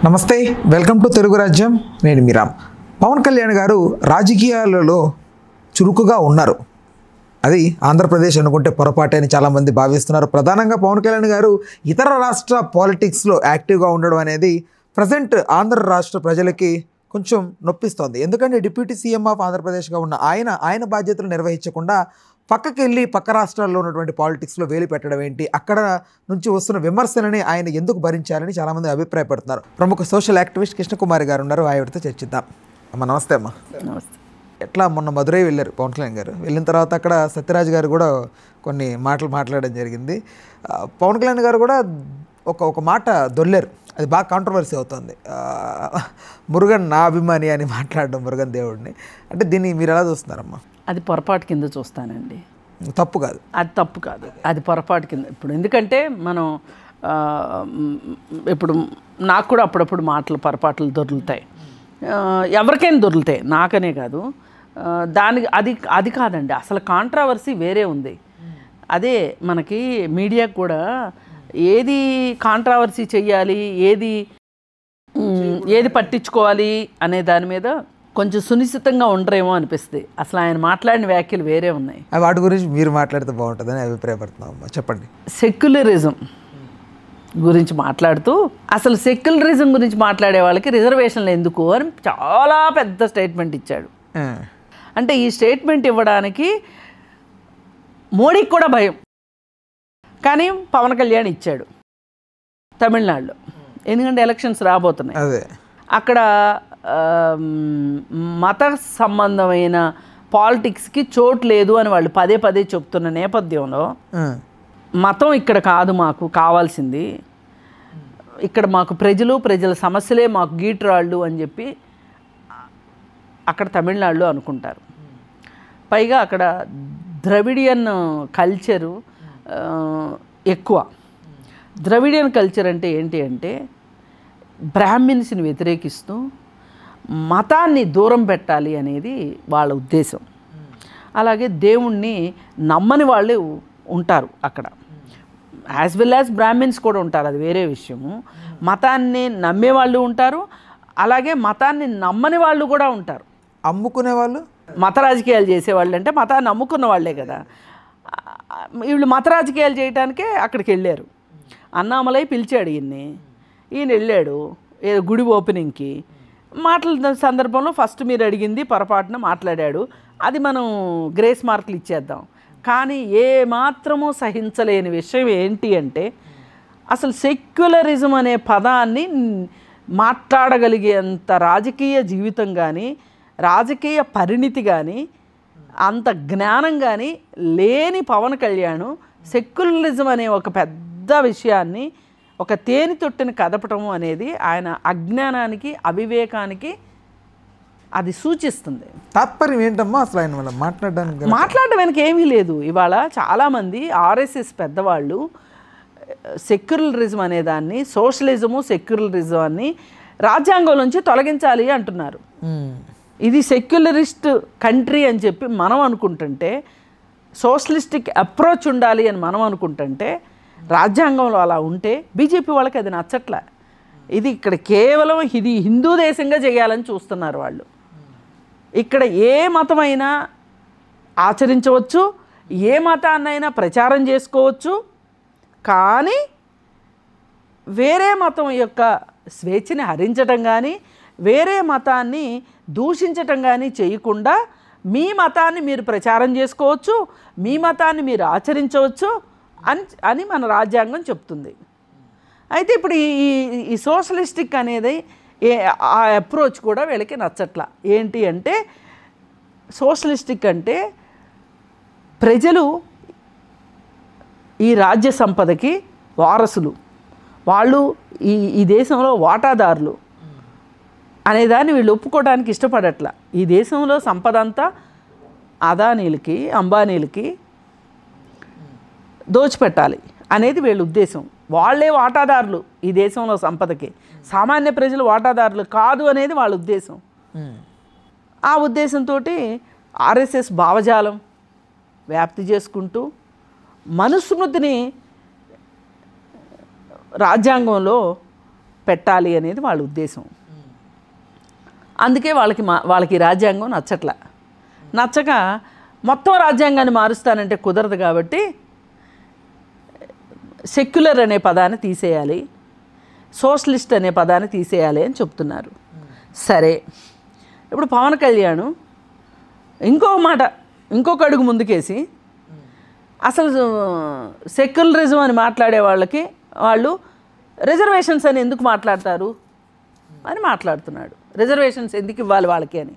నమస్తే, welcome to Telugu రాజ్యం. నేను మీరామ్. పవన్ కళ్యాణ్ గారు రాజకీయాలలో చురుకుగా ఉన్నారు. అది ఆంధ్రప్రదేశ్ అనుకుంటే పొరపాటే అని చాలామంది భావిస్తున్నారు. ప్రధానంగా పవన్ కళ్యాణ్ గారు ఇతర రాష్ట్ర పాలిటిక్స్లో యాక్టివ్గా ఉండడం అనేది ప్రజెంట్ ఆంధ్ర రాష్ట్ర ప్రజలకి కొంచెం నొప్పిస్తోంది. ఎందుకంటే డిప్యూటీ సీఎం ఆఫ్ ఆంధ్రప్రదేశ్గా ఉన్న ఆయన బాధ్యతలు నిర్వహించకుండా పక్కకి వెళ్ళి పక్క రాష్ట్రాల్లో ఉన్నటువంటి పాలిటిక్స్లో వేలు పెట్టడం ఏంటి, అక్కడ నుంచి వస్తున్న విమర్శలని ఆయన ఎందుకు భరించాలని చాలామంది అభిప్రాయపడుతున్నారు. ప్రముఖ సోషల్ యాక్టివిస్ట్ కృష్ణకుమారి గారు ఉన్నారు, ఆవిడతో చర్చిద్దాం. అమ్మ నమస్తే. అమ్మ నమస్తే. ఎట్లా మొన్న మధురై వెళ్ళారు పవన్ కళ్యాణ్ గారు. వెళ్ళిన తర్వాత అక్కడ సత్యరాజ్ గారు కూడా కొన్ని మాటలు మాట్లాడడం జరిగింది. పవన్ కళ్యాణ్ గారు కూడా ఒక మాట దొల్లారు, అది బాగా కాంట్రవర్సీ అవుతుంది. మురుగన్ నా అభిమాని అని మాట్లాడడం, మురుగన్ దేవుడిని. అంటే దీన్ని మీరు ఎలా చూస్తున్నారమ్మా? అది పొరపాటు కింద చూస్తానండి. తప్పు కాదు, అది తప్పు కాదు, అది పొరపాటు కింద. ఇప్పుడు ఎందుకంటే మనం ఇప్పుడు నాకు కూడా అప్పుడప్పుడు మాటలు పొరపాట్లు దొరుకుతాయి, ఎవరికైనా దొరుకుతాయి, నాకనే కాదు. దానికి అది కాదండి, అసలు కాంట్రవర్సీ వేరే ఉంది. అదే మనకి మీడియాకు కూడా ఏది కాంట్రవర్సీ చెయ్యాలి, ఏది పట్టించుకోవాలి అనే దాని మీద కొంచెం సునిశ్చితంగా ఉండరేమో అనిపిస్తుంది. అసలు ఆయన మాట్లాడిన వ్యాఖ్యలు వేరే ఉన్నాయి. వాటి గురించి మీరు మాట్లాడితే బాగుంటుందని అభిప్రాయపడుతున్నాం. చెప్పండి. సెక్యులరిజం గురించి మాట్లాడుతూ, అసలు సెక్యులరిజం గురించి మాట్లాడే వాళ్ళకి రిజర్వేషన్లు ఎందుకు అని చాలా పెద్ద స్టేట్మెంట్ ఇచ్చాడు. అంటే ఈ స్టేట్మెంట్ ఇవ్వడానికి మోడీకి కూడా భయం, కానీ పవన్ కళ్యాణ్ ఇచ్చాడు తమిళనాడులో. ఎందుకంటే ఎలక్షన్స్ రాబోతున్నాయి. అక్కడ మత సంబంధమైన పాలిటిక్స్కి చోటు లేదు అని వాళ్ళు పదే పదే చెప్తున్న నేపథ్యంలో, మతం ఇక్కడ కాదు మాకు కావాల్సింది, ఇక్కడ మాకు ప్రజల సమస్యలే మాకు గీటురాళ్ళు అని చెప్పి అక్కడ తమిళనాడులో అనుకుంటారు. పైగా అక్కడ ద్రవిడియన్ కల్చరు ఎక్కువ. ద్రవిడియన్ కల్చర్ అంటే ఏంటి అంటే బ్రాహ్మిన్స్ని వ్యతిరేకిస్తూ మతాన్ని దూరం పెట్టాలి అనేది వాళ్ళ ఉద్దేశం. అలాగే దేవుణ్ణి నమ్మని వాళ్ళే ఉంటారు అక్కడ, యాజ్ వెల్ యాజ్ బ్రాహ్మిన్స్ కూడా ఉంటారు, అది వేరే విషయము. మతాన్ని నమ్మే వాళ్ళు ఉంటారు, అలాగే మతాన్ని నమ్మని వాళ్ళు కూడా ఉంటారు. అమ్ముకునే వాళ్ళు, మత రాజకీయాలు చేసేవాళ్ళు అంటే మతాన్ని అమ్ముకున్న వాళ్ళే కదా. వీళ్ళు మత రాజకీయాలు చేయడానికే అక్కడికి వెళ్ళారు. అన్నామలై పిలిచాడు ఈయన వెళ్ళాడు ఏదో గుడి ఓపెనింగ్కి. మాటల సందర్భంలో ఫస్ట్ మీరు అడిగింది పొరపాటున మాట్లాడాడు, అది మనం గ్రేస్ మార్కులు ఇచ్చేద్దాం. కానీ ఏ మాత్రమూ సహించలేని విషయం ఏంటి అంటే, అసలు సెక్యులరిజం అనే పదాన్ని మాట్లాడగలిగేంత రాజకీయ జీవితం కానీ, రాజకీయ పరిణితి కానీ, అంత జ్ఞానం కానీ లేని పవన్ కళ్యాణ్ సెక్యులరిజం అనే ఒక పెద్ద విషయాన్ని, ఒక తేనె తొట్టిని కదపటము అనేది ఆయన అజ్ఞానానికి, అవివేకానికి అది సూచిస్తుంది. తాత్పర్యం ఏంటమ్మా అసలు ఆయన వల్ల మాట్లాడడానికి ఏమీ లేదు. ఇవాళ చాలామంది ఆర్ఎస్ఎస్ పెద్దవాళ్ళు సెక్యులరిజం అనేదాన్ని, సోషలిజము సెక్యులరిజాన్ని రాజ్యాంగం నుంచి తొలగించాలి అంటున్నారు. ఇది సెక్యులరిస్ట్ కంట్రీ అని చెప్పి మనం అనుకుంటుంటే, సోషలిస్టిక్ అప్రోచ్ ఉండాలి అని మనం అనుకుంటుంటే, రాజ్యాంగంలో అలా ఉంటే బీజేపీ వాళ్ళకి అది నచ్చట్లే. ఇది ఇక్కడ కేవలం ఇది హిందూ దేశంగా చేయాలని చూస్తున్నారు వాళ్ళు. ఇక్కడ ఏ మతమైనా ఆచరించవచ్చు, ఏ మతాన్నైనా ప్రచారం చేసుకోవచ్చు, కానీ వేరే మతం యొక్క స్వేచ్ఛని హరించటం కానీ, వేరే మతాన్ని దూషించటం కానీ చేయకుండా మీ మతాన్ని మీరు ప్రచారం చేసుకోవచ్చు, మీ మతాన్ని మీరు ఆచరించవచ్చు అని మన రాజ్యాంగం చెప్తుంది. అయితే ఇప్పుడు ఈ సోషలిస్టిక్ అనేది ఆ అప్రోచ్ కూడా వీళ్ళకి నచ్చట్లా. ఏంటి అంటే, సోషలిస్టిక్ అంటే ప్రజలు ఈ రాజ్య సంపదకి వారసులు, వాళ్ళు ఈ దేశంలో వాటాదారులు అనేదాన్ని వీళ్ళు ఒప్పుకోవడానికి ఇష్టపడట్లా. ఈ దేశంలో సంపద అంతా అదానీలకి, అంబానీలకి దోచిపెట్టాలి అనేది వీళ్ళ ఉద్దేశం. వాళ్ళే వాటాదారులు ఈ దేశంలో సంపదకి, సామాన్య ప్రజలు వాటాదారులు కాదు అనేది వాళ్ళ ఉద్దేశం. ఆ ఉద్దేశంతో ఆర్ఎస్ఎస్ భావజాలం వ్యాప్తి చేసుకుంటూ మనుస్మృతిని రాజ్యాంగంలో పెట్టాలి అనేది వాళ్ళ ఉద్దేశం. అందుకే వాళ్ళకి రాజ్యాంగం నచ్చక మొత్తం రాజ్యాంగాన్ని మారుస్తానంటే కుదరదు కాబట్టి సెక్యులర్ అనే పదాన్ని తీసేయాలి, సోషలిస్ట్ అనే పదాన్ని తీసేయాలి అని చెప్తున్నారు. సరే, ఇప్పుడు పవన్ కళ్యాణ్ ఇంకొక అడుగు ముందుకేసి అసలు సెక్యులరిజం అని మాట్లాడే వాళ్ళు రిజర్వేషన్స్ అని ఎందుకు మాట్లాడతారు అని మాట్లాడుతున్నాడు. రిజర్వేషన్స్ ఎందుకు ఇవ్వాలి వాళ్ళకి అని.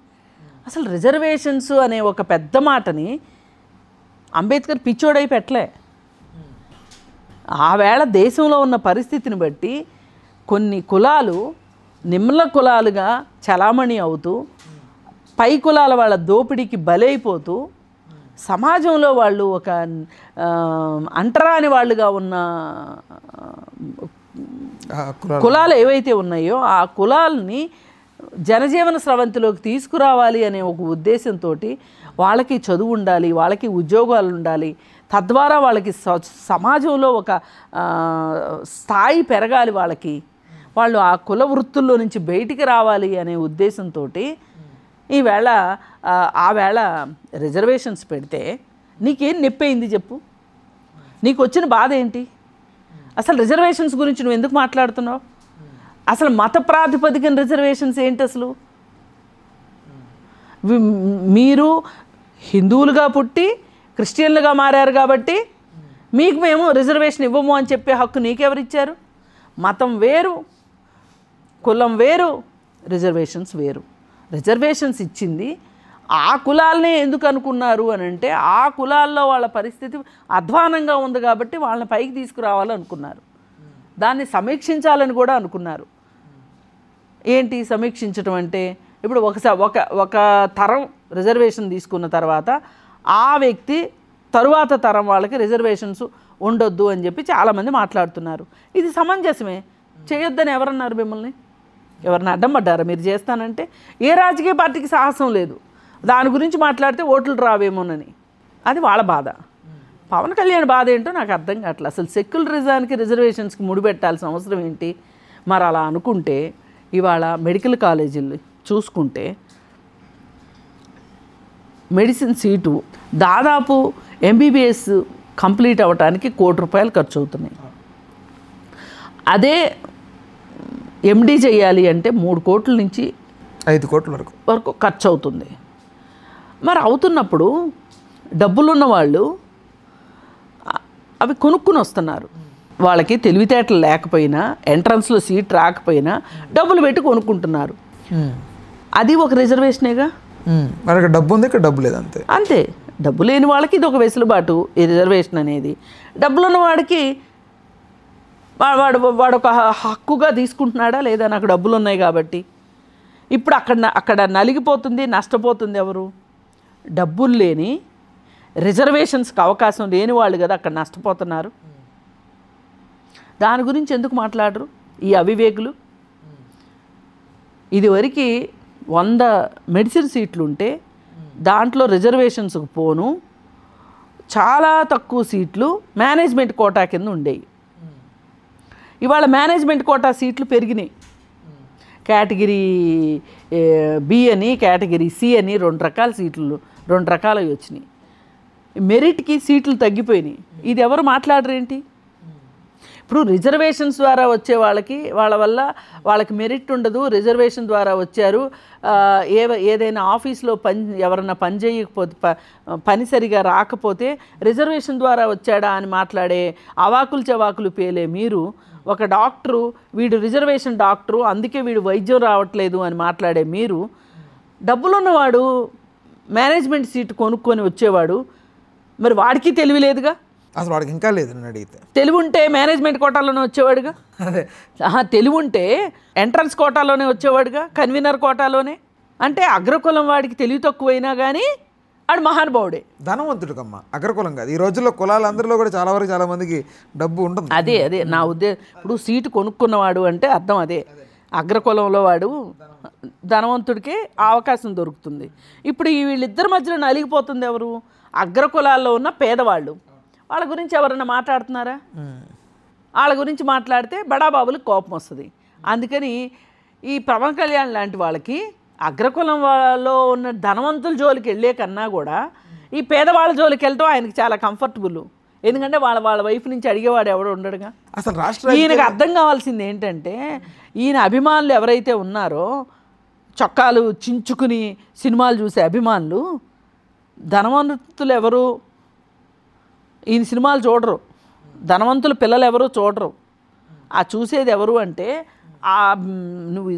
అసలు రిజర్వేషన్స్ అనే ఒక పెద్ద మాటని అంబేద్కర్ పిచ్చోడై పెట్టలే. ఆవేళ దేశంలో ఉన్న పరిస్థితిని బట్టి కొన్ని కులాలు నిమ్న కులాలుగా చలామణి అవుతూ పై కులాల వాళ్ళ దోపిడీకి బలైపోతూ సమాజంలో వాళ్ళు ఒక అంటరాని వాళ్ళుగా ఉన్న కులాలు ఏవైతే ఉన్నాయో ఆ కులాలని జనజీవన స్రవంతిలోకి తీసుకురావాలి అనే ఒక ఉద్దేశంతో వాళ్ళకి చదువు ఉండాలి, వాళ్ళకి ఉద్యోగాలు ఉండాలి, తద్వారా వాళ్ళకి సమాజంలో ఒక స్థాయి పెరగాలి, వాళ్ళు ఆ కుల వృత్తుల్లో నుంచి బయటికి రావాలి అనే ఉద్దేశంతో ఈవేళ ఆవేళ రిజర్వేషన్స్ పెడితే నీకేం నొప్పయింది చెప్పు? నీకు వచ్చిన బాధ ఏంటి? అసలు రిజర్వేషన్స్ గురించి నువ్వు ఎందుకు మాట్లాడుతున్నావు? అసలు మత ప్రాతిపదికన రిజర్వేషన్స్ ఏంటి? అసలు మీరు హిందువులుగా పుట్టి క్రిస్టియన్లుగా మారారు కాబట్టి మీకు మేము రిజర్వేషన్ ఇవ్వము అని చెప్పే హక్కు నీకెవరిచ్చారు? మతం వేరు, కులం వేరు, రిజర్వేషన్స్ వేరు. రిజర్వేషన్స్ ఇచ్చింది ఆ కులాలనే ఎందుకు అనుకున్నారు అని అంటే ఆ కులాల్లో వాళ్ళ పరిస్థితి అధ్వానంగా ఉంది కాబట్టి వాళ్ళని పైకి తీసుకురావాలనుకున్నారు. దాన్ని సమీక్షించాలని కూడా అనుకున్నారు. ఏంటి సమీక్షించడం అంటే, ఇప్పుడు ఒక తరం రిజర్వేషన్ తీసుకున్న తర్వాత ఆ వ్యక్తి తరువాత తరం వాళ్ళకి రిజర్వేషన్స్ ఉండొద్దు అని చెప్పి చాలామంది మాట్లాడుతున్నారు. ఇది సమంజసమే. చేయొద్దని ఎవరన్నారు మిమ్మల్ని? ఎవరిని అడ్డం పడ్డారా మీరు చేస్తానంటే? ఏ రాజకీయ పార్టీకి సాహసం లేదు. దాని గురించి మాట్లాడితే ఓట్లు రావేమోనని. అది వాళ్ళ బాధ. పవన్ కళ్యాణ్ బాధ ఏంటో నాకు అర్థం కావట్లేదు. అసలు సెక్యులరిజానికి రిజర్వేషన్స్కి ముడిపెట్టాల్సిన అవసరం ఏంటి? మరి అలా అనుకుంటే ఇవాళ మెడికల్ కాలేజీలు చూసుకుంటే మెడిసిన్ సీటు దాదాపు ఎంబీబీఎస్ కంప్లీట్ అవ్వటానికి ₹1,00,00,000 ఖర్చు అవుతున్నాయి. అదే ఎండీ చేయాలి అంటే 3 కోట్ల నుంచి 5 కోట్ల వరకు ఖర్చు అవుతుంది. మరి అవుతున్నప్పుడు డబ్బులున్న వాళ్ళు అవి కొనుక్కుని వస్తున్నారు. వాళ్ళకి తెలివితేటలు లేకపోయినా, ఎంట్రన్స్లో సీట్ రాకపోయినా డబ్బులు పెట్టి కొనుక్కుంటున్నారు. అది ఒక రిజర్వేషనేగా. మనకి డబ్బు ఉంది, ఇక్కడ డబ్బు లేదు, అంతే. డబ్బు లేని వాళ్ళకి ఇది ఒక వెసులుబాటు, ఈ రిజర్వేషన్ అనేది. డబ్బులున్న వాడికి వాడు ఒక హక్కుగా తీసుకుంటున్నాడా లేదా? నాకు డబ్బులు ఉన్నాయి కాబట్టి. ఇప్పుడు అక్కడ నలిగిపోతుంది, నష్టపోతుంది ఎవరు? డబ్బులు లేని, రిజర్వేషన్స్కి అవకాశం లేని వాళ్ళు కదా అక్కడ నష్టపోతున్నారు. దాని గురించి ఎందుకు మాట్లాడరు ఈ అవివేకులు? ఇదివరకు 100 మెడిసిన్ సీట్లు ఉంటే దాంట్లో రిజర్వేషన్స్కి పోను చాలా తక్కువ సీట్లు మేనేజ్మెంట్ కోటా కింద ఉండేవి. ఇవాళ మేనేజ్మెంట్ కోటా సీట్లు పెరిగినాయి. కేటగిరీ బి అని, కేటగిరీ సి అని 2 రకాల సీట్లు, 2 రకాలవి వచ్చినాయి. మెరిట్కి సీట్లు తగ్గిపోయినాయి. ఇది ఎవరు మాట్లాడరేంటి? ఇప్పుడు రిజర్వేషన్స్ ద్వారా వచ్చే వాళ్ళ వల్ల వాళ్ళకి మెరిట్ ఉండదు, రిజర్వేషన్ ద్వారా వచ్చారు, ఏదైనా ఆఫీస్లో ఎవరన్నా పని చేయకపోతే, పని సరిగా రాకపోతే రిజర్వేషన్ ద్వారా వచ్చాడా అని మాట్లాడే అవాకులు చవాకులు పేలే మీరు, ఒక డాక్టరు వీడు రిజర్వేషన్ డాక్టరు అందుకే వీడు వైద్యం రావట్లేదు అని మాట్లాడే మీరు, డబ్బులున్నవాడు మేనేజ్మెంట్ సీటు కొనుక్కొని వచ్చేవాడు, మరి వాడికి తెలివి లేదుగా? అసలు వాడికి ఇంకా లేదు. నేను అడిగితే తెలివి ఉంటే మేనేజ్మెంట్ కోటాలోనే వచ్చేవాడుగా. అదే తెలివి ఉంటే ఎంట్రన్స్ కోటాలోనే వచ్చేవాడుగా, కన్వీనర్ కోటాలోనే. అంటే అగ్రకులం వాడికి తెలివి తక్కువైనా కానీ ఆడు మహానుభావుడే, ధనవంతుడికమ్మ. అగ్రకులం కాదు. ఈ రోజుల్లో కులాలందరిలో కూడా చాలా వరకు చాలా మందికి డబ్బు ఉంటుంది. అదే నా ఉద్దేశం. ఇప్పుడు సీటు కొనుక్కున్నవాడు అంటే అర్థం అదే. అగ్రకులంలో వాడు ధనవంతుడికి అవకాశం దొరుకుతుంది. ఇప్పుడు వీళ్ళిద్దరి మధ్యలో నలిగిపోతుంది ఎవరు? అగ్రకులాల్లో ఉన్న పేదవాళ్ళు. వాళ్ళ గురించి ఎవరన్నా మాట్లాడుతున్నారా? వాళ్ళ గురించి మాట్లాడితే బడాబాబులకు కోపం వస్తుంది. అందుకని ఈ పవన్ కళ్యాణ్ లాంటి వాళ్ళకి అగ్రకులం వాళ్ళలో ఉన్న ధనవంతుల జోలికి వెళ్ళే కన్నా కూడా ఈ పేదవాళ్ళ జోలికి వెళ్ళటం ఆయనకి చాలా కంఫర్టబుల్. ఎందుకంటే వాళ్ళ వైపు నుంచి అడిగేవాడు ఎవడు ఉండడుగా. అసలు రాష్ట్ర ఈయనకు అర్థం కావాల్సింది ఏంటంటే ఈయన అభిమానులు ఎవరైతే ఉన్నారో చొక్కాలు చించుకుని సినిమాలు చూసే అభిమానులు, ధనవంతులు ఎవరు ఈయన సినిమాలు చూడరు, ధనవంతుల పిల్లలు ఎవరు చూడరు. ఆ చూసేది ఎవరు అంటే నువ్వు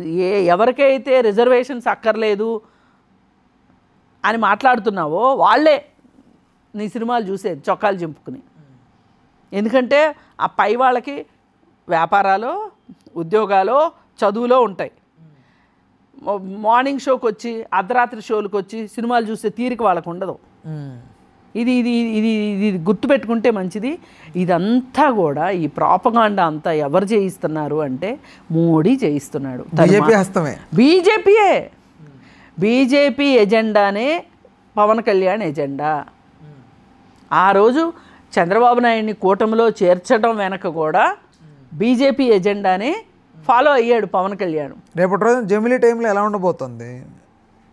ఎవరికైతే రిజర్వేషన్స్ అక్కర్లేదు అని మాట్లాడుతున్నావో వాళ్ళే నీ సినిమాలు చూసేది చొక్కాలు చింపుకుని. ఎందుకంటే ఆ పై వాళ్ళకి వ్యాపారాలు, ఉద్యోగాలు, చదువులో ఉంటాయి. మార్నింగ్ షోకి వచ్చి అర్ధరాత్రి షోలకు వచ్చి సినిమాలు చూసే తీరిక వాళ్ళకు ఉండదు. ఇది ఇది ఇది ఇది గుర్తుపెట్టుకుంటే మంచిది. ఇదంతా కూడా ఈ ప్రాపగాండా అంతా ఎవరు చేయిస్తున్నారు అంటే మోడీ చేయిస్తున్నాడు. బీజేపీ ఎజెండానే పవన్ కళ్యాణ్ ఎజెండా. ఆ రోజు చంద్రబాబు నాయుడిని కూటమిలో చేర్చడం వెనక కూడా బీజేపీ ఎజెండానే ఫాలో అయ్యాడు పవన్ కళ్యాణ్. రేపటి రోజు జమిలీ టైంలో ఎలా ఉండబోతుంది?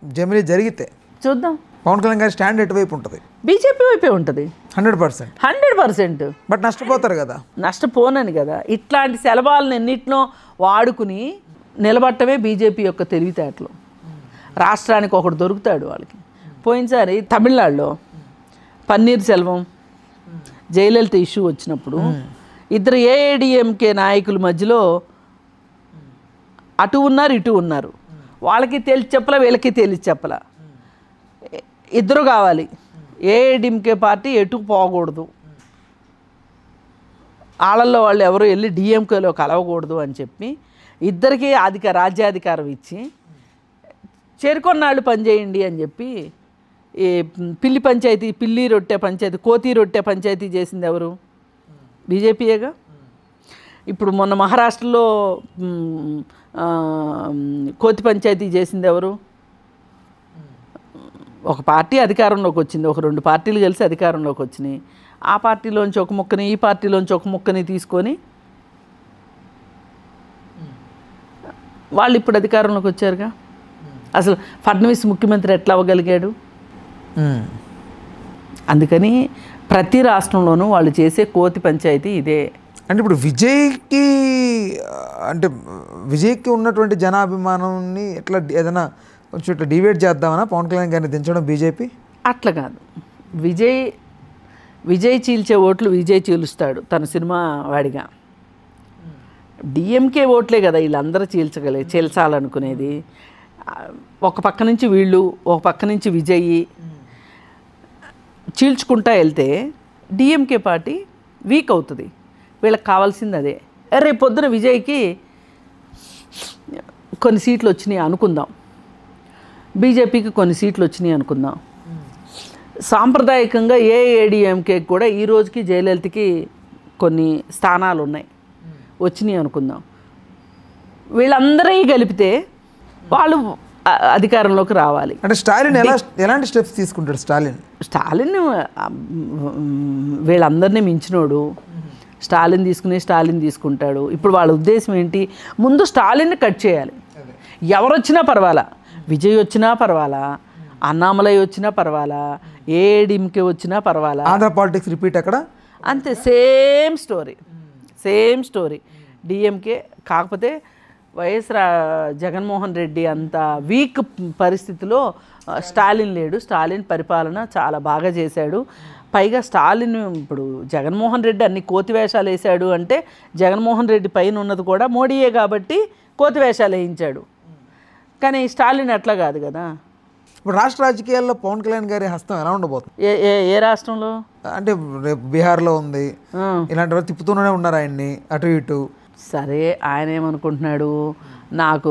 జమిలీ జరిగితే చూద్దాం. పవన్ కళ్యాణ్ గారి స్టాండ్ ఎటువైపు ఉంటుంది? బీజేపీ వైపే ఉంటుంది 100%. బట్ నష్టపోతారు కదా. నష్టపోనని కదా. ఇట్లాంటి సెలబాలను ఎన్నిటినో వాడుకుని నిలబట్టమే బీజేపీ యొక్క తెలివితేటలు. రాష్ట్రానికి ఒకడు దొరుకుతాడు వాళ్ళకి. పోయినసారి తమిళనాడులో పన్నీర్ సెల్వం, జయలలిత ఇష్యూ వచ్చినప్పుడు ఇద్దరు ఏఐడిఎంకే నాయకుల మధ్యలో అటు ఉన్నారు ఇటు ఉన్నారు. వాళ్ళకి తేల్చి చెప్పలా, వీళ్ళకి తేల్చి చెప్పలా. ఇద్దరు కావాలి. ఏఐడిఎంకే పార్టీ ఎటు పోకూడదు, వాళ్ళల్లో వాళ్ళు ఎవరు వెళ్ళి డిఎంకేలో కలవకూడదు అని చెప్పి ఇద్దరికీ రాజ్యాధికారం ఇచ్చి చేరుకొన్నాళ్ళు పనిచేయండి అని చెప్పి ఈ పిల్లి రొట్టె పంచాయతీ, కోతి రొట్టె పంచాయతీ చేసింది ఎవరు? బీజేపీయేగా. ఇప్పుడు మొన్న మహారాష్ట్రలో కోతి పంచాయతీ చేసింది ఎవరు? ఒక పార్టీ అధికారంలోకి వచ్చింది, ఒక 2 పార్టీలు కలిసి అధికారంలోకి వచ్చినాయి. ఆ పార్టీలోంచి ఒక ముక్కని, ఈ పార్టీలోంచి ఒక ముక్కని తీసుకొని వాళ్ళు ఇప్పుడు అధికారంలోకి వచ్చారుగా. అసలు ఫడ్నవీస్ ముఖ్యమంత్రి ఎట్లా అవ్వగలిగాడు? అందుకని ప్రతి రాష్ట్రంలోనూ వాళ్ళు చేసే కోతి పంచాయతీ ఇదే. అంటే ఇప్పుడు విజయ్కి ఉన్నటువంటి జనాభిమానాన్ని ఎట్లా ఏదైనా కొంచెం ఇట్లా డివైడ్ చేద్దామన్నా పవన్ కళ్యాణ్ గారిని దించడం బీజేపీ? అట్లా కాదు. విజయ్ చీల్చే ఓట్లు విజయ్ చీలుస్తాడు తన సినిమా వాడిగా. డిఎంకే ఓట్లే కదా వీళ్ళందరూ చీల్చాలనుకునేది. ఒక పక్క నుంచి వీళ్ళు, ఒక పక్క నుంచి విజయ్ చీల్చుకుంటా వెళ్తే డిఎంకే పార్టీ వీక్ అవుతుంది. వీళ్ళకి కావాల్సింది అదే. రేపు పొద్దున విజయ్కి కొన్ని సీట్లు వచ్చినాయి అనుకుందాం, బీజేపీకి కొన్ని సీట్లు వచ్చినాయి అనుకుందాం. సాంప్రదాయకంగా ఏఐడిఎంకే కూడా ఈ రోజుకి జయలలితకి కొన్ని స్థానాలు ఉన్నాయి, వచ్చినాయి అనుకుందాం. వీళ్ళందరూ కలిపితే వాళ్ళు అధికారంలోకి రావాలి. అంటే స్టాలిన్ ఎలాంటి స్టెప్స్ తీసుకుంటాడు? స్టాలిన్ వీళ్ళందరినీ మించినోడు. స్టాలిన్ తీసుకుంటాడు. ఇప్పుడు వాళ్ళ ఉద్దేశం ఏంటి? ముందు స్టాలిన్ని కట్ చేయాలి. ఎవరు వచ్చినా పర్వాలా, విజయ్ వచ్చినా పర్వాలా, అన్నామలై వచ్చినా పర్వాలా, ఏఐడిఎంకే వచ్చినా పర్వాలా. ఆంధ్ర పాలిటిక్స్ రిపీట్ అక్కడ అంతే. Same story DMK. కాకపోతే జగన్మోహన్ రెడ్డి అంత వీక్ పరిస్థితిలో స్టాలిన్ లేడు. స్టాలిన్ పరిపాలన చాలా బాగా చేశాడు. పైగా స్టాలిన్ ఇప్పుడు జగన్మోహన్ రెడ్డి అన్ని కోతి వేషాలు వేశాడు అంటే జగన్మోహన్ రెడ్డి పైన ఉన్నది కూడా మోడీయే కాబట్టి కోతి వేషాలు వేయించాడు. కానీ స్టాలిన్ అట్లా కాదు కదా. ఇప్పుడు రాష్ట్ర రాజకీయాల్లో పవన్ కళ్యాణ్ గారి హస్తం ఎలా ఉండబోతుంది? ఏ రాష్ట్రంలో అంటే రేపు బీహార్లో ఉంది, ఇలాంటి వారు తిప్పుతూనే ఉన్నారు ఆయన్ని అటు ఇటు. సరే, ఆయన ఏమనుకుంటున్నాడు? నాకు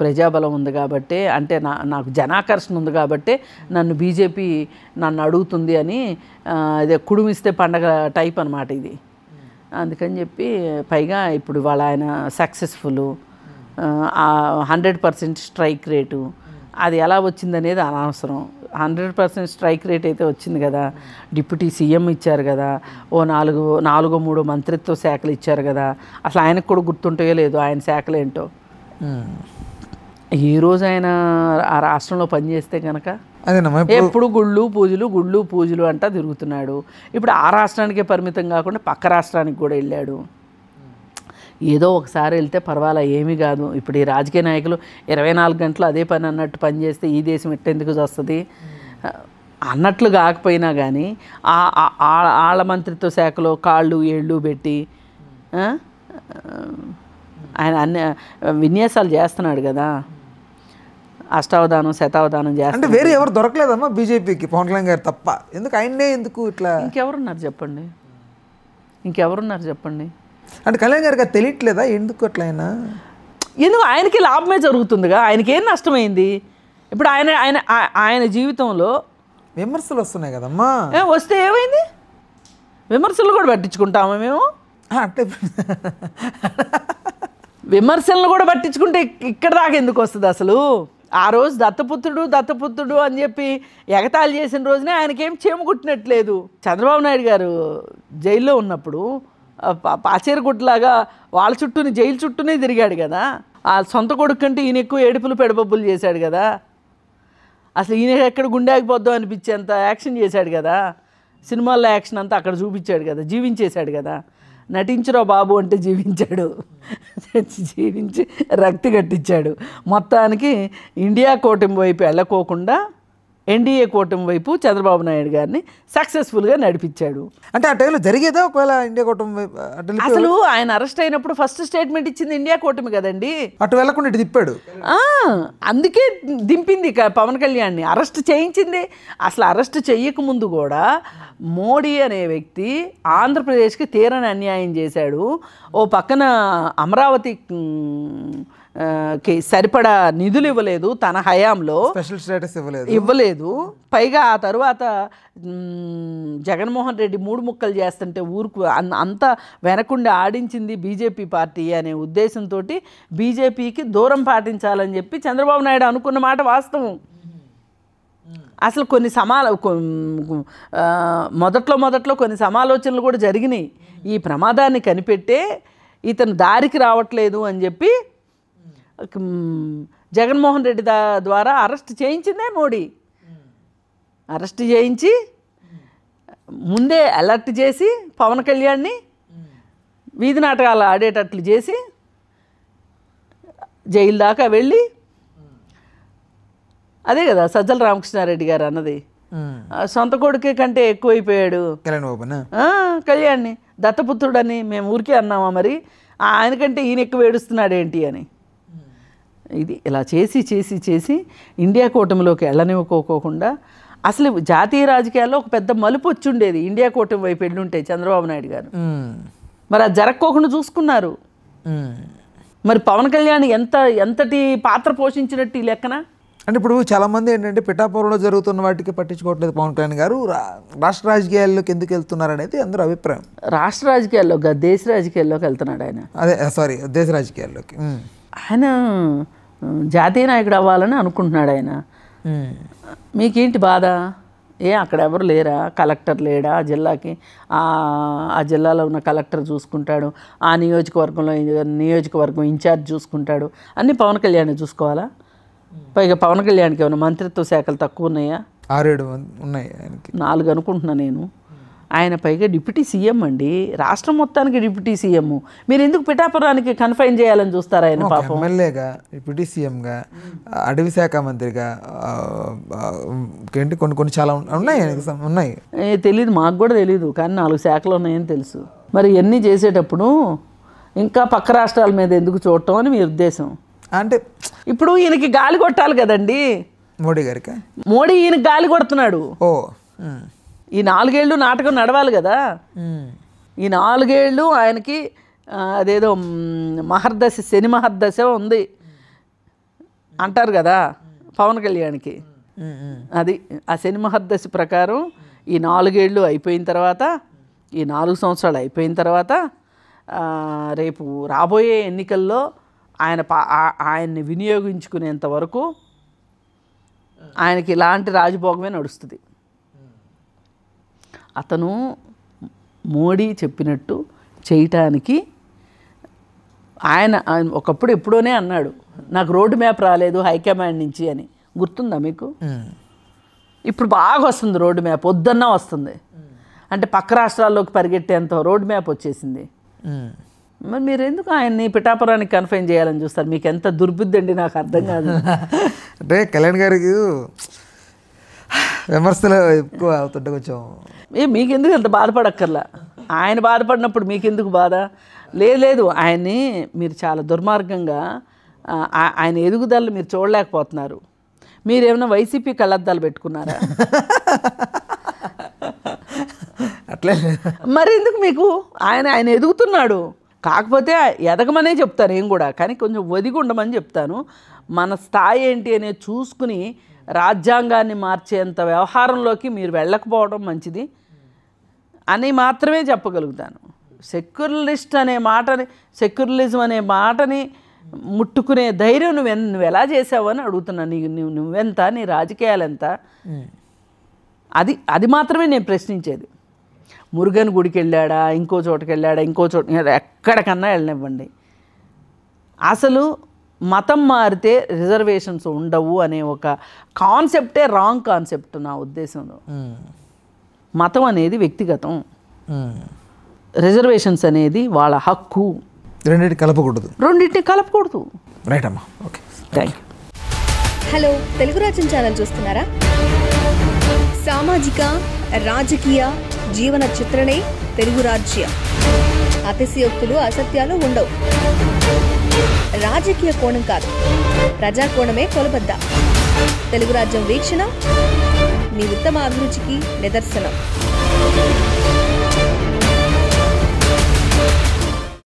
ప్రజాబలం ఉంది కాబట్టి, అంటే నాకు జనాకర్షణ ఉంది కాబట్టి నన్ను బీజేపీ నన్ను అడుగుతుంది అని, అదే కుడుమిస్తే పండగ టైప్ అనమాట ఇది. అందుకని చెప్పి పైగా ఇప్పుడు వాళ్ళ ఆయన సక్సెస్ఫుల్, 100% స్ట్రైక్ రేటు, అది ఎలా వచ్చిందనేది అనవసరం. 100% స్ట్రైక్ రేట్ అయితే వచ్చింది కదా, డిప్యూటీ సీఎం ఇచ్చారు కదా, ఓ నాలుగో మూడో మంత్రిత్వ శాఖలు ఇచ్చారు కదా, అసలు ఆయనకు కూడా గుర్తుంటాయో లేదు ఆయన శాఖలు ఏంటో. ఈరోజు ఆయన ఆ రాష్ట్రంలో పనిచేస్తే కనుక ఎప్పుడు గుళ్ళు పూజలు అంటా తిరుగుతున్నాడు. ఇప్పుడు ఆ రాష్ట్రానికే పరిమితం కాకుండా పక్క రాష్ట్రానికి కూడా వెళ్ళాడు. ఏదో ఒకసారి వెళ్తే పర్వాలా, ఏమీ కాదు. ఇప్పుడు ఈ రాజకీయ నాయకులు 24 గంటలు అదే పని అన్నట్టు పనిచేస్తే ఈ దేశం ఎట్టెందుకు వస్తుంది అన్నట్లు కాకపోయినా కానీ ఆళ్ళ మంత్రిత్వ శాఖలో కాళ్ళు ఏళ్ళు పెట్టి ఆయన అన్ని విన్యాసాలు చేస్తున్నాడు కదా, అష్టావధానం శతావధానం చేస్తాడు. అంటే వేరే ఎవరు దొరకలేదమ్మా బీజేపీకి పవన్ కళ్యాణ్ గారు తప్ప? ఎందుకు ఇట్లా? ఇంకెవరున్నారు చెప్పండి? అంటే కళ్యాణ్ గారికి అది తెలియట్లేదా ఎందుకు అట్లా? ఎందుకు ఆయనకి లాభమే జరుగుతుందిగా, ఆయనకి ఏం నష్టమైంది? ఇప్పుడు ఆయన జీవితంలో విమర్శలు వస్తున్నాయి కదమ్మా. వస్తే ఏమైంది? విమర్శలు కూడా పట్టించుకుంటామా మేము? అంటే విమర్శలను కూడా పట్టించుకుంటే ఇక్కడ దాకా ఎందుకు వస్తుంది అసలు? ఆ రోజు దత్తపుత్రుడు అని చెప్పి ఎగతాళి చేసిన రోజునే ఆయనకేం చేమకుట్టినట్లేదు. చంద్రబాబు నాయుడు గారు జైల్లో ఉన్నప్పుడు పాచేరగుడ్లాగా వాళ్ళ చుట్టూని జైలు చుట్టూనే తిరిగాడు కదా. ఆ సొంత కొడుకు కంటే ఈయన ఎక్కువ ఏడుపులు పెడబొబ్బులు చేశాడు కదా. అసలు ఈయన ఎక్కడ గుండె ఆగిపోద్దాం అనిపించేంత యాక్షన్ చేశాడు కదా. సినిమాల్లో యాక్షన్ అంతా అక్కడ చూపించాడు కదా, జీవించేశాడు కదా. నటించరో బాబు అంటే జీవించాడు, జీవించి రక్తి కట్టించాడు. మొత్తానికి ఇండియా కూటమి వైపు వెళ్ళకోకుండా ఎన్డీఏ కూటమి వైపు చంద్రబాబు నాయుడు గారిని సక్సెస్ఫుల్గా నడిపించాడు. అంటే ఆ టైంలో జరిగేదా ఒకవేళ ఇండియా కూటమి? అసలు ఆయన అరెస్ట్ అయినప్పుడు ఫస్ట్ స్టేట్మెంట్ ఇచ్చింది ఇండియా కూటమి కదండి. అటు వెళ్ళకుండా ఇటు తిప్పాడు. అందుకే దింపింది పవన్ కళ్యాణ్ని, అరెస్ట్ చేయించింది. అసలు అరెస్ట్ చెయ్యకముందు కూడా మోడీ అనే వ్యక్తి ఆంధ్రప్రదేశ్కి తీరని అన్యాయం చేశాడు. ఓ పక్కన అమరావతి సరిపడా నిధులు ఇవ్వలేదు, తన హయాంలో స్పెషల్ స్టేటస్ ఇవ్వలేదు. పైగా ఆ తర్వాత జగన్మోహన్ రెడ్డి 3 ముక్కలు చేస్తుంటే ఊరుకు అంతా వెనకుండా ఆడించింది బీజేపీ పార్టీ అనే ఉద్దేశంతో బీజేపీకి దూరం పాటించాలని చెప్పి చంద్రబాబు నాయుడు అనుకున్న మాట వాస్తవం. అసలు కొన్ని మొదట్లో కొన్ని సమాలోచనలు కూడా జరిగినాయి. ఈ ప్రమాదాన్ని కనిపెట్టే ఇతను దారికి రావట్లేదు అని చెప్పి జగన్మోహన్ రెడ్డి ద్వారా అరెస్ట్ చేయించిందే మోడీ. అరెస్ట్ చేయించి ముందే అలర్ట్ చేసి పవన్ కళ్యాణ్ని వీధి నాటకాలు ఆడేటట్లు చేసి జైలు దాకా వెళ్ళి, అదే కదా సజ్జల రామకృష్ణారెడ్డి గారు అన్నది, సొంత కొడుకే కంటే ఎక్కువైపోయాడు కళ్యాణ్ని, దత్తపుత్రుడని మేము ఊరికే అన్నామా మరి, ఆయనకంటే ఈయన ఎక్కువ ఏడుస్తున్నాడు ఏంటి అని. ఇది ఇలా చేసి ఇండియా కూటమిలోకి వెళ్ళనివ్వకోకుండా అసలు జాతీయ రాజకీయాల్లో ఒక పెద్ద మలుపు వచ్చి ఉండేది ఇండియా కూటమి వైపు వెళ్ళుంటే చంద్రబాబు నాయుడు గారు. మరి అది జరగకోకుండా చూసుకున్నారు. మరి పవన్ కళ్యాణ్ ఎంతటి పాత్ర పోషించినట్టు ఈ లెక్కన? అంటే ఇప్పుడు చాలామంది ఏంటంటే పిఠాపురంలో జరుగుతున్న వాటికి పట్టించుకోవట్లేదు పవన్ కళ్యాణ్ గారు, రాష్ట్ర రాజకీయాల్లోకి ఎందుకు వెళ్తున్నారు అనేది అందరూ అభిప్రాయం. రాష్ట్ర రాజకీయాల్లో దేశ రాజకీయాల్లోకి వెళ్తున్నాడు ఆయన. దేశ రాజకీయాల్లోకి ఆయన జాతీయ నాయకుడు అవ్వాలని అనుకుంటున్నాడు ఆయన. మీకేంటి బాధ? అక్కడ ఎవరు లేరా? కలెక్టర్ లేడా జిల్లాకి? ఆ జిల్లాలో ఉన్న కలెక్టర్ చూసుకుంటాడు, ఆ నియోజకవర్గం ఇన్ఛార్జ్ చూసుకుంటాడు, అన్నీ పవన్ కళ్యాణ్ చూసుకోవాలా? పైగా పవన్ కళ్యాణ్కి ఏమైనా మంత్రిత్వ శాఖలు తక్కువ ఉన్నాయా? 6-7 ఉన్నాయి, 4 అనుకుంటున్నా నేను. ఆయన పైగా డిప్యూటీ సీఎం అండి, రాష్ట్రం మొత్తానికి డిప్యూటీ సీఎం. మీరు ఎందుకు పిఠాపురానికి కన్ఫైన్ చేయాలని చూస్తారా? ఆయన పాపం ఎమ్మెల్యేగా, డిప్యూటీ సీఎంగా, అటవీ శాఖ మంత్రిగా ఏంటి కొన్ని చాలా ఉన్నాయి. తెలీదు, మాకు కూడా తెలీదు, కానీ 4 శాఖలు ఉన్నాయని తెలుసు. మరి ఇవన్నీ చేసేటప్పుడు ఇంకా పక్క రాష్ట్రాల మీద ఎందుకు చూడటం అని మీ ఉద్దేశం? అంటే ఇప్పుడు ఈయనకి గాలి కొట్టాలి కదండి మోడీ గారికి. మోడీ ఈయనకి గాలి కొడుతున్నాడు. ఈ 4 ఏళ్ళు నాటకం నడవాలి కదా. ఈ 4 ఏళ్ళు ఆయనకి అదేదో మహర్దశ, శని మహర్దశ ఉంది అంటారు కదా పవన్ కళ్యాణ్కి. అది ఆ శని మహర్దశ ప్రకారం ఈ 4 ఏళ్ళు అయిపోయిన తర్వాత, ఈ 4 సంవత్సరాలు అయిపోయిన తర్వాత రేపు రాబోయే ఎన్నికల్లో ఆయన్ని వినియోగించుకునేంత వరకు ఆయనకి ఇలాంటి రాజభోగమే నడుస్తుంది. అతను మోడీ చెప్పినట్టు చేయటానికి ఆయన ఒకప్పుడు ఎప్పుడోనే అన్నాడు, నాకు రోడ్డు మ్యాప్ రాలేదు హైకమాండ్ నుంచి అని. గుర్తుందా మీకు? ఇప్పుడు బాగా వస్తుంది రోడ్డు మ్యాప్, వద్దన్నా వస్తుంది. అంటే పక్క రాష్ట్రాల్లోకి పరిగెట్టేంత రోడ్డు మ్యాప్ వచ్చేసింది. మరి మీరు ఎందుకు ఆయన్ని పిఠాపురానికి కన్ఫైన్ చేయాలని చూస్తారు? మీకు ఎంత దుర్బుద్ధి అండి, నాకు అర్థం కాదు. అంటే కళ్యాణ్ గారికి విమర్శలు ఎక్కువ అవుతుంటే కొంచెం మీకెందుకు అంత బాధపడక్కర్లా. ఆయన బాధపడినప్పుడు మీకెందుకు బాధ? లేదు, ఆయన్ని మీరు చాలా దుర్మార్గంగా ఆయన ఎదుగుదలను మీరు చూడలేకపోతున్నారు. మీరేమైనా వైసీపీ కళ్ళద్దాలు పెట్టుకున్నారా? అట్లే మరి ఎందుకు మీకు? ఆయన ఎదుగుతున్నాడు. కాకపోతే ఎదగమనే చెప్తాను నేను కూడా, కానీ కొంచెం ఒదిగి ఉండమని చెప్తాను. మన స్థాయి ఏంటి అనేది చూసుకుని రాజ్యాంగాన్ని మార్చేంత వ్యవహారంలోకి మీరు వెళ్ళకపోవడం మంచిది అని మాత్రమే చెప్పగలుగుతాను. సెక్యులరిజం అనే మాటని ముట్టుకునే ధైర్యం నువ్వు ఎలా చేసావు అని అడుగుతున్నా. నువ్వెంత, నీ రాజకీయాలు ఎంత? అది మాత్రమే నేను ప్రశ్నించేది. మురుగన్ గుడికి వెళ్ళాడా, ఇంకో చోటుకి వెళ్ళాడా, ఎక్కడికన్నా వెళ్ళనివ్వండి. అసలు మతం మారితే రిజర్వేషన్స్ ఉండవు అనే ఒక కాన్సెప్టే రాంగ్ కాన్సెప్ట్ నా ఉద్దేశంలో. మతం అనేది వ్యక్తిగతం, రిజర్వేషన్స్ అనేది వాళ్ళ హక్కు. రెండింటిని కలపకూడదు. రైట్ అమ్మా, okay, thank you. Hello, Telugu రాజ్యం ఛానల్ చూస్తున్నారా? సామాజిక, రాజకీయ, జీవన చిత్రణే తెలుగు రాజ్యం. అతిశయోక్తులు, అసత్యాలు ఉండవు. రాజకీయ కోణం కాదు, ప్రజా కోణమే కొలబద్ద. తెలుగు రాజ్యం వీక్షణ మీ ఉత్తమ అభిరుచికి నిదర్శనం.